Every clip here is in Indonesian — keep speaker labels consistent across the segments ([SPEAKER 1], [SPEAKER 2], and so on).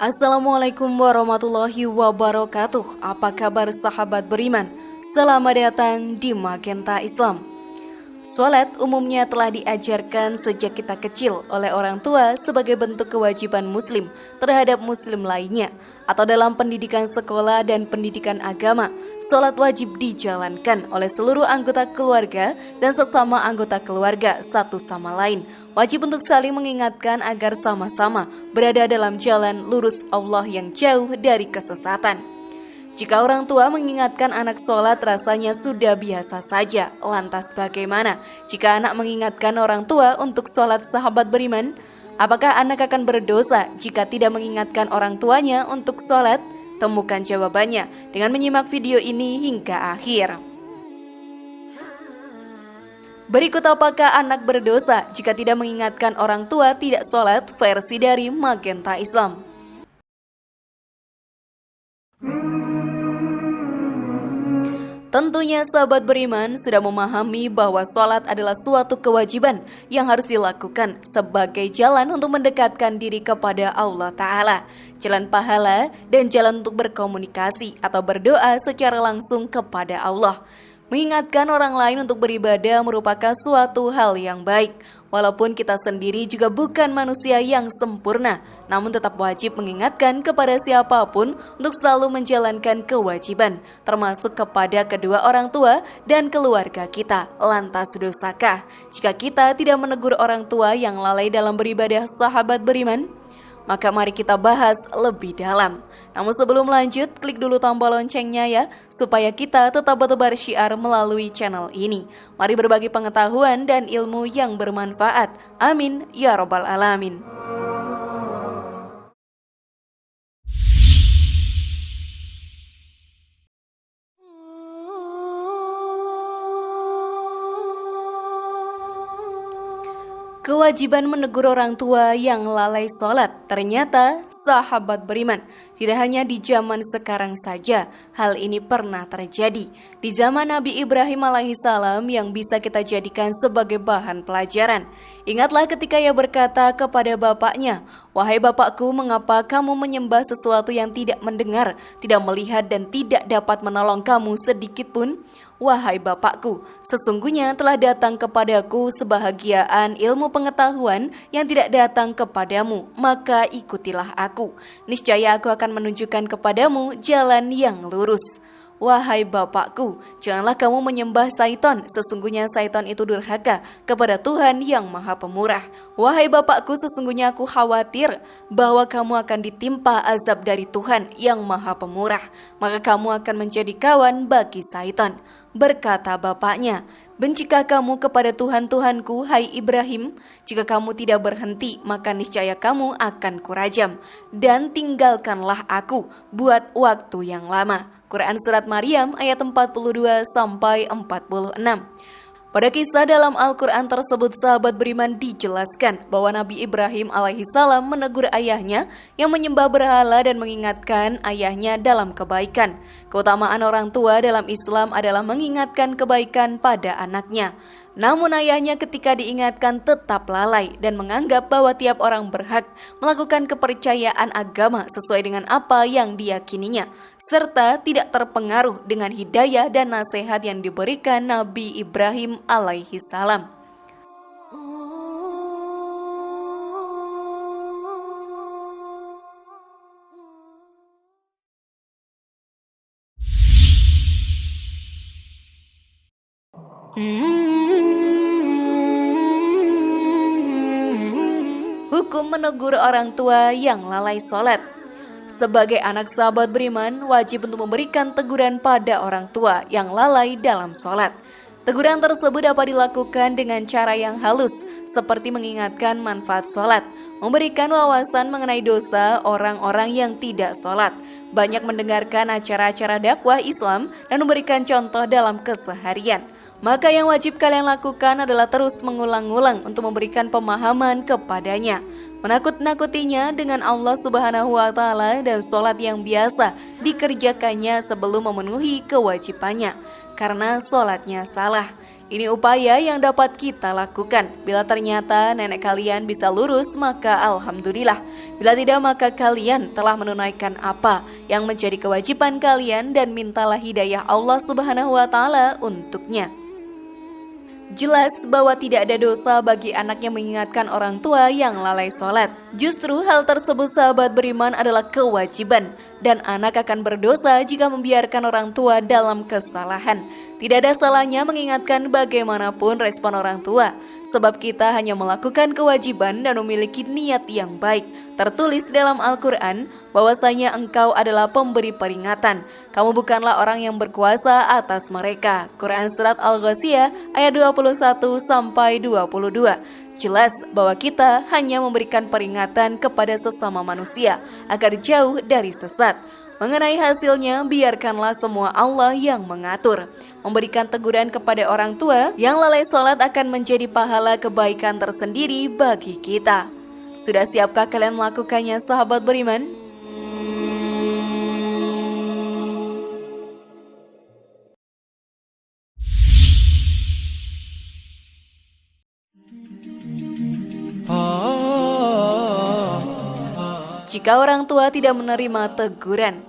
[SPEAKER 1] Assalamualaikum warahmatullahi wabarakatuh. Apa kabar sahabat beriman? Selamat datang di Magenta Islam. Salat umumnya telah diajarkan sejak kita kecil oleh orang tua sebagai bentuk kewajiban muslim terhadap muslim lainnya. Atau dalam pendidikan sekolah dan pendidikan agama, salat wajib dijalankan oleh seluruh anggota keluarga dan sesama anggota keluarga satu sama lain. Wajib untuk saling mengingatkan agar sama-sama berada dalam jalan lurus Allah yang jauh dari kesesatan. Jika orang tua mengingatkan anak sholat rasanya sudah biasa saja. Lantas bagaimana jika anak mengingatkan orang tua untuk sholat, sahabat beriman? Apakah anak akan berdosa jika tidak mengingatkan orang tuanya untuk sholat? Temukan jawabannya dengan menyimak video ini hingga akhir. Berikut apakah anak berdosa jika tidak mengingatkan orang tua tidak sholat, versi dari Magenta Islam. Tentunya sahabat beriman sudah memahami bahwa sholat adalah suatu kewajiban yang harus dilakukan sebagai jalan untuk mendekatkan diri kepada Allah Ta'ala, jalan pahala dan jalan untuk berkomunikasi atau berdoa secara langsung kepada Allah. Mengingatkan orang lain untuk beribadah merupakan suatu hal yang baik. Walaupun kita sendiri juga bukan manusia yang sempurna, namun tetap wajib mengingatkan kepada siapapun untuk selalu menjalankan kewajiban, termasuk kepada kedua orang tua dan keluarga kita. Lantas dosakah jika kita tidak menegur orang tua yang lalai dalam beribadah, sahabat beriman? Maka mari kita bahas lebih dalam. Namun sebelum lanjut, klik dulu tombol loncengnya ya, supaya kita tetap bertebar syiar melalui channel ini. Mari berbagi pengetahuan dan ilmu yang bermanfaat. Amin ya robbal alamin. Kewajiban menegur orang tua yang lalai sholat. Ternyata sahabat beriman, tidak hanya di zaman sekarang saja hal ini pernah terjadi. Di zaman Nabi Ibrahim alaihissalam yang bisa kita jadikan sebagai bahan pelajaran. Ingatlah ketika ia berkata kepada bapaknya, "Wahai bapakku, mengapa kamu menyembah sesuatu yang tidak mendengar, tidak melihat dan tidak dapat menolong kamu sedikit pun? Wahai bapakku, sesungguhnya telah datang kepadaku sebahagiaan ilmu pengetahuan yang tidak datang kepadamu, maka ikutilah aku. Niscaya aku akan menunjukkan kepadamu jalan yang lurus." Wahai bapakku, janganlah kamu menyembah Syaitan, sesungguhnya Syaitan itu durhaka kepada Tuhan yang Maha Pemurah. Wahai bapakku, sesungguhnya aku khawatir bahwa kamu akan ditimpa azab dari Tuhan yang Maha Pemurah, maka kamu akan menjadi kawan bagi Syaitan. Berkata bapaknya, "Bencikah kamu kepada Tuhan-Tuhanku, hai Ibrahim? Jika kamu tidak berhenti, maka niscaya kamu akan kurajam. Dan tinggalkanlah aku buat waktu yang lama." Quran Surat Maryam ayat 42-46. Pada kisah dalam Al-Quran tersebut, sahabat beriman dijelaskan bahwa Nabi Ibrahim alaihissalam menegur ayahnya yang menyembah berhala dan mengingatkan ayahnya dalam kebaikan. Keutamaan orang tua dalam Islam adalah mengingatkan kebaikan pada anaknya. Namun ayahnya ketika diingatkan tetap lalai dan menganggap bahwa tiap orang berhak melakukan kepercayaan agama sesuai dengan apa yang diyakininya, serta tidak terpengaruh dengan hidayah dan nasihat yang diberikan Nabi Ibrahim alaihissalam. Hukum menegur orang tua yang lalai sholat. Sebagai anak sahabat beriman, wajib untuk memberikan teguran pada orang tua yang lalai dalam sholat. Teguran tersebut dapat dilakukan dengan cara yang halus, seperti mengingatkan manfaat sholat, memberikan wawasan mengenai dosa orang-orang yang tidak sholat, banyak mendengarkan acara-acara dakwah Islam, dan memberikan contoh dalam keseharian. Maka yang wajib kalian lakukan adalah terus mengulang-ulang untuk memberikan pemahaman kepadanya, menakut-nakutinya dengan Allah Subhanahu wa Ta'ala, dan sholat yang biasa dikerjakannya sebelum memenuhi kewajibannya, karena sholatnya salah. Ini upaya yang dapat kita lakukan. Bila ternyata nenek kalian bisa lurus, maka alhamdulillah. Bila tidak, maka kalian telah menunaikan apa yang menjadi kewajiban kalian, dan mintalah hidayah Allah Subhanahu wa Ta'ala untuknya. Jelas bahwa tidak ada dosa bagi anak yang mengingatkan orang tua yang lalai sholat. Justru hal tersebut, sahabat beriman, adalah kewajiban, dan anak akan berdosa jika membiarkan orang tua dalam kesalahan. Tidak ada salahnya mengingatkan bagaimanapun respon orang tua, sebab kita hanya melakukan kewajiban dan memiliki niat yang baik. Tertulis dalam Al-Quran bahwasanya engkau adalah pemberi peringatan, kamu bukanlah orang yang berkuasa atas mereka. Quran Surat Al-Ghasyiyah ayat 21-22. Jelas bahwa kita hanya memberikan peringatan kepada sesama manusia agar jauh dari sesat. Mengenai hasilnya, biarkanlah semua Allah yang mengatur. Memberikan teguran kepada orang tua yang lalai sholat akan menjadi pahala kebaikan tersendiri bagi kita. Sudah siapkah kalian melakukannya, sahabat beriman? Jika orang tua tidak menerima teguran,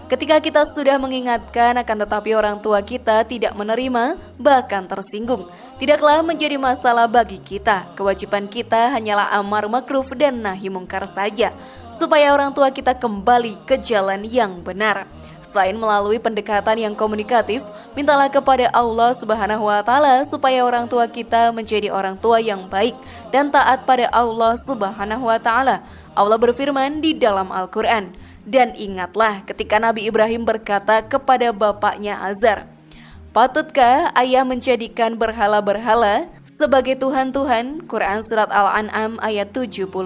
[SPEAKER 1] ketika kita sudah mengingatkan, akan tetapi orang tua kita tidak menerima, bahkan tersinggung, tidaklah menjadi masalah bagi kita. Kewajiban kita hanyalah amar makruf dan nahi mungkar saja, supaya orang tua kita kembali ke jalan yang benar. Selain melalui pendekatan yang komunikatif, mintalah kepada Allah Subhanahu wa Ta'ala supaya orang tua kita menjadi orang tua yang baik dan taat pada Allah Subhanahu wa Ta'ala. Allah berfirman di dalam Al-Quran, dan ingatlah ketika Nabi Ibrahim berkata kepada bapaknya Azar, patutkah ayah menjadikan berhala-berhala sebagai Tuhan-Tuhan? Quran Surat Al-An'am ayat 74.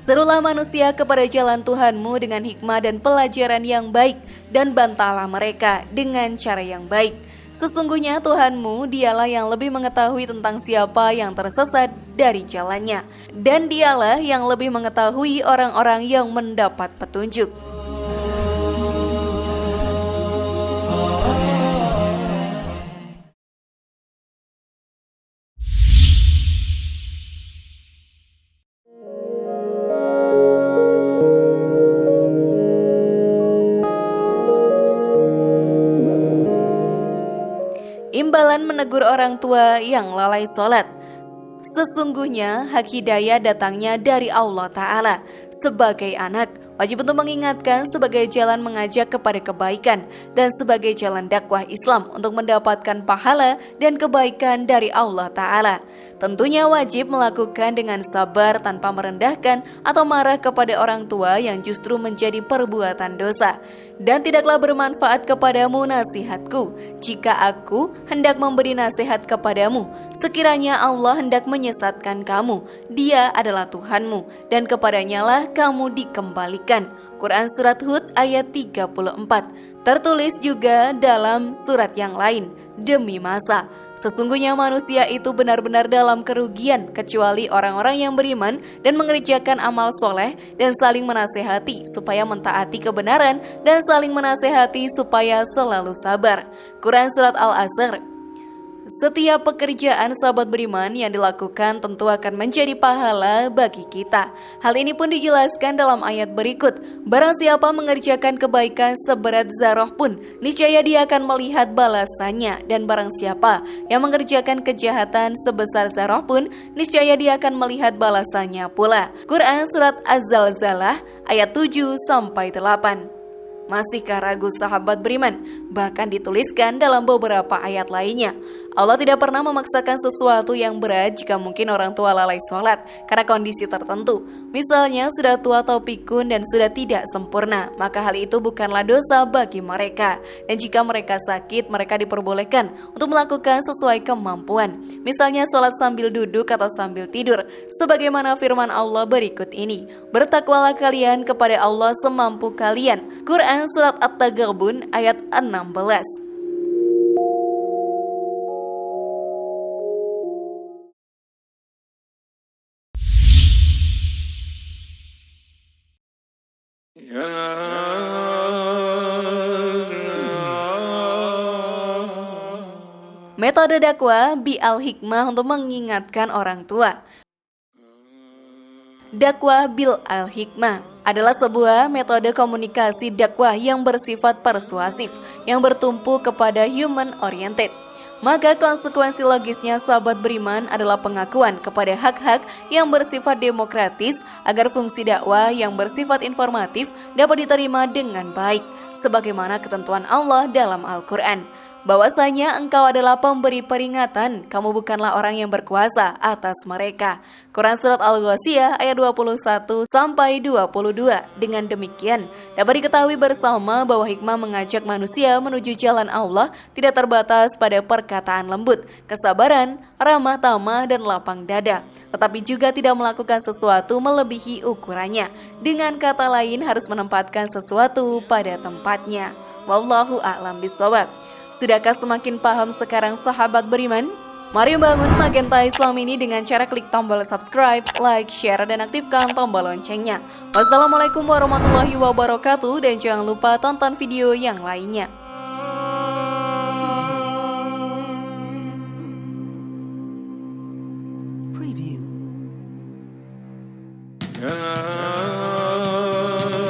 [SPEAKER 1] Serulah manusia kepada jalan Tuhanmu dengan hikmah dan pelajaran yang baik, dan bantahlah mereka dengan cara yang baik. Sesungguhnya Tuhanmu dialah yang lebih mengetahui tentang siapa yang tersesat dari jalannya, dan dialah yang lebih mengetahui orang-orang yang mendapat petunjuk. Imbalan menegur orang tua yang lalai sholat. Sesungguhnya hak hidayah datangnya dari Allah Ta'ala. Sebagai anak, wajib untuk mengingatkan sebagai jalan mengajak kepada kebaikan, dan sebagai jalan dakwah Islam untuk mendapatkan pahala dan kebaikan dari Allah Ta'ala. Tentunya wajib melakukan dengan sabar tanpa merendahkan atau marah kepada orang tua yang justru menjadi perbuatan dosa. Dan tidaklah bermanfaat kepadamu nasihatku jika aku hendak memberi nasihat kepadamu, sekiranya Allah hendak menyesatkan kamu. Dia adalah Tuhanmu, dan kepadanya lah kamu dikembalikan. Quran Surat Hud ayat 34. Tertulis juga dalam surat yang lain, demi masa, sesungguhnya manusia itu benar-benar dalam kerugian, kecuali orang-orang yang beriman dan mengerjakan amal soleh, dan saling menasehati supaya mentaati kebenaran, dan saling menasehati supaya selalu sabar. Quran Surat Al-Asr. Setiap pekerjaan sahabat beriman yang dilakukan tentu akan menjadi pahala bagi kita. Hal ini pun dijelaskan dalam ayat berikut. Barang siapa mengerjakan kebaikan seberat zarah pun, niscaya dia akan melihat balasannya. Dan barang siapa yang mengerjakan kejahatan sebesar zarah pun, niscaya dia akan melihat balasannya pula. Quran Surat Az-Zalzalah ayat 7-8. Masihkah ragu sahabat beriman? Bahkan dituliskan dalam beberapa ayat lainnya, Allah tidak pernah memaksakan sesuatu yang berat jika mungkin orang tua lalai sholat karena kondisi tertentu. Misalnya sudah tua atau pikun dan sudah tidak sempurna, maka hal itu bukanlah dosa bagi mereka. Dan jika mereka sakit, mereka diperbolehkan untuk melakukan sesuai kemampuan. Misalnya sholat sambil duduk atau sambil tidur. Sebagaimana firman Allah berikut ini, bertakwalah kalian kepada Allah semampu kalian. Quran Surat At-Taghabun ayat 16. Metode dakwah bi al-hikmah untuk mengingatkan orang tua. Dakwah bil al-hikmah adalah sebuah metode komunikasi dakwah yang bersifat persuasif, yang bertumpu kepada human oriented. Maka konsekuensi logisnya sahabat beriman adalah pengakuan kepada hak-hak yang bersifat demokratis agar fungsi dakwah yang bersifat informatif dapat diterima dengan baik, sebagaimana ketentuan Allah dalam Al-Quran. Bahwasanya engkau adalah pemberi peringatan, kamu bukanlah orang yang berkuasa atas mereka. Quran Surat Al-Ghasyiyah ayat 21-22. Dengan demikian, dapat diketahui bersama bahwa hikmah mengajak manusia menuju jalan Allah tidak terbatas pada perkataan lembut, kesabaran, ramah tamah, dan lapang dada, tetapi juga tidak melakukan sesuatu melebihi ukurannya. Dengan kata lain, harus menempatkan sesuatu pada tempatnya. Wallahu a'lam bishawab. Sudahkah semakin paham sekarang sahabat beriman? Mari bangun Magenta Islam ini dengan cara klik tombol subscribe, like, share, dan aktifkan tombol loncengnya. Wassalamualaikum warahmatullahi wabarakatuh, dan jangan lupa tonton video yang lainnya.